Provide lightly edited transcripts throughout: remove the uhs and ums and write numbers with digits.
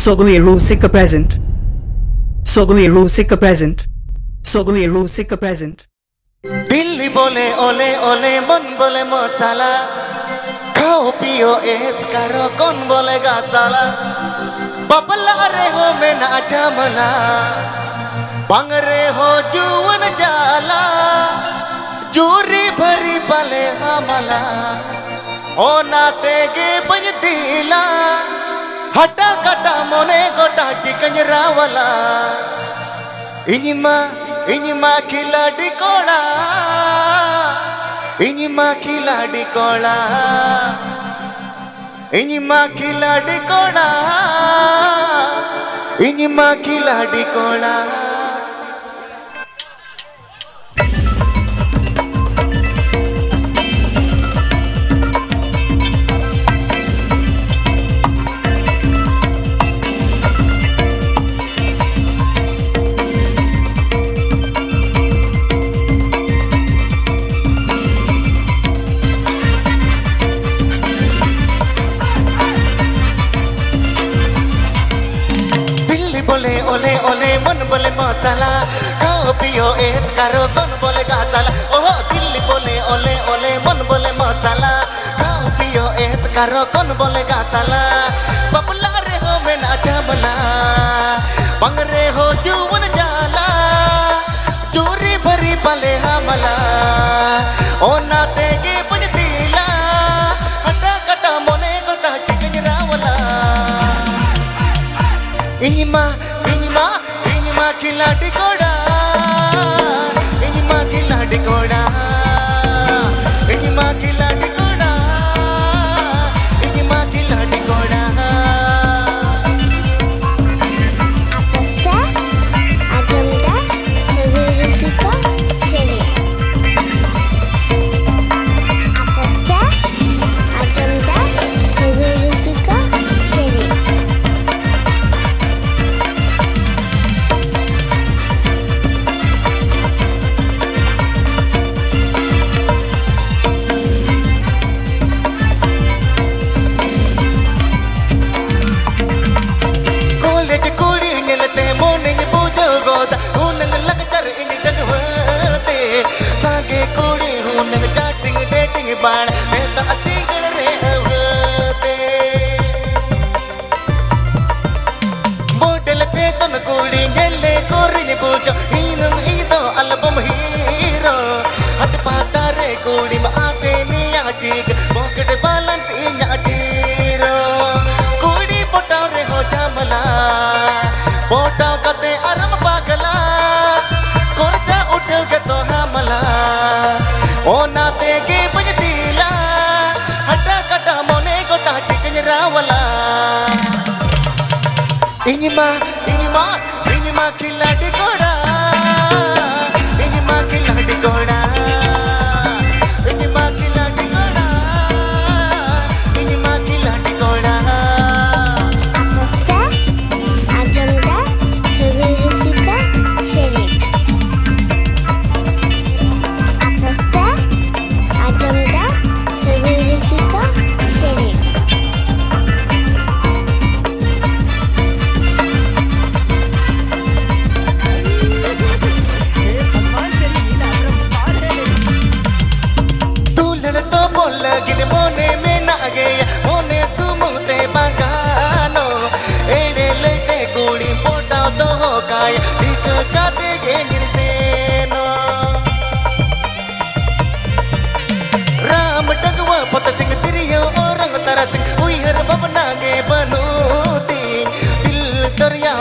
Sogomiru Sika present. Sogomiru Sika present. Sogomiru Sika present. Delhi बोले ओले ओले मन बोले मसाला खाओ पियो ऐस करो कौन बोलेगा साला बबला रे हो मैं ना जमला बंग रे हो जुवन जाला चूरी भरी पले हमला ओ नाते गे बज दिला हटा कटा मोने गोटा चिकन रावला इनिमा खिलाड़ी कोड़ा इनिमा खिलाड़ी कोड़ा इनिमा खिलाड़ी कोड़ा इनिमा खिलाड़ी कोड़ा बोले ओले ओले मन बोले मसाला खाओ पियो ऐस करो कौन बोलेगा साला ओह दिल्ली बोले ओले ओले मन बोले मसाला खाओ पियो ऐस करो कौन बोलेगा साला बबला रे हो मैं ना जमला बंग रे हो जुवन जाला चूरी भरी पले हमला ओ नाते गे बज दिला हटा कटा मोने गोटा चिकन रावला इनिमा खिलाड़ी कोड़ा इनिमा खिलाड़ी कोड़ा इनिमा खिलाड़ी कोड़ा इनिमा खिलाड़ी कोड़ा बाण मैं तो असीगड़ रे हवते मोडल पे तो न कोड़ी जेले कोरी बुझो हीनो हीदो एल्बम हीरो हट पाता रे कोड़ी में आते निया जीग पॉकेट बैलेंस इया जीरो कोड़ी पोटा रे हो जमला पोटा कते अरम पागला कोरचा उठ के तो हमला ओ नाते के इनिमा खिलाड़ी कोड़ा इनिमा खिलाड़ी कोड़ा इनिमा खिलाड़ी कोड़ा इनिमा खिलाड़ी कोड़ा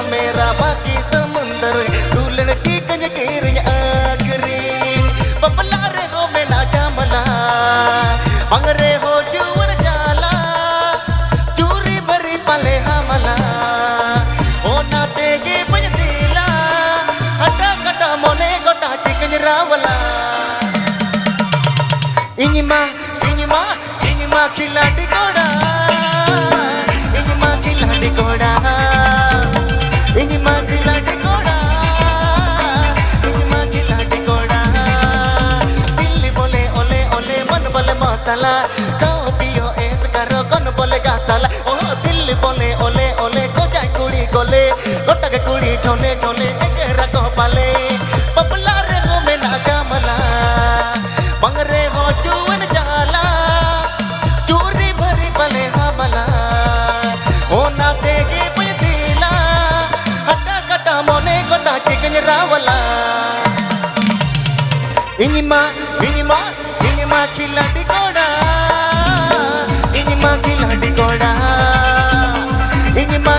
मेरा बाकी समुंदर दूल्हन चिकन केरिया आगरी बबला रे हो मैं ना जमला बंग रे हो जुवन जाला चूरी भरी पले हमला ओ नाते गे बज दिला हटा कटा मोने गोटा चिकन रावला इनिमा खिलाड़ी कोड़ा इनिमा इनिमा इनिमा खिलाड़ी कोड़ा इनिमा खिलाड़ी कोड़ा इनिमा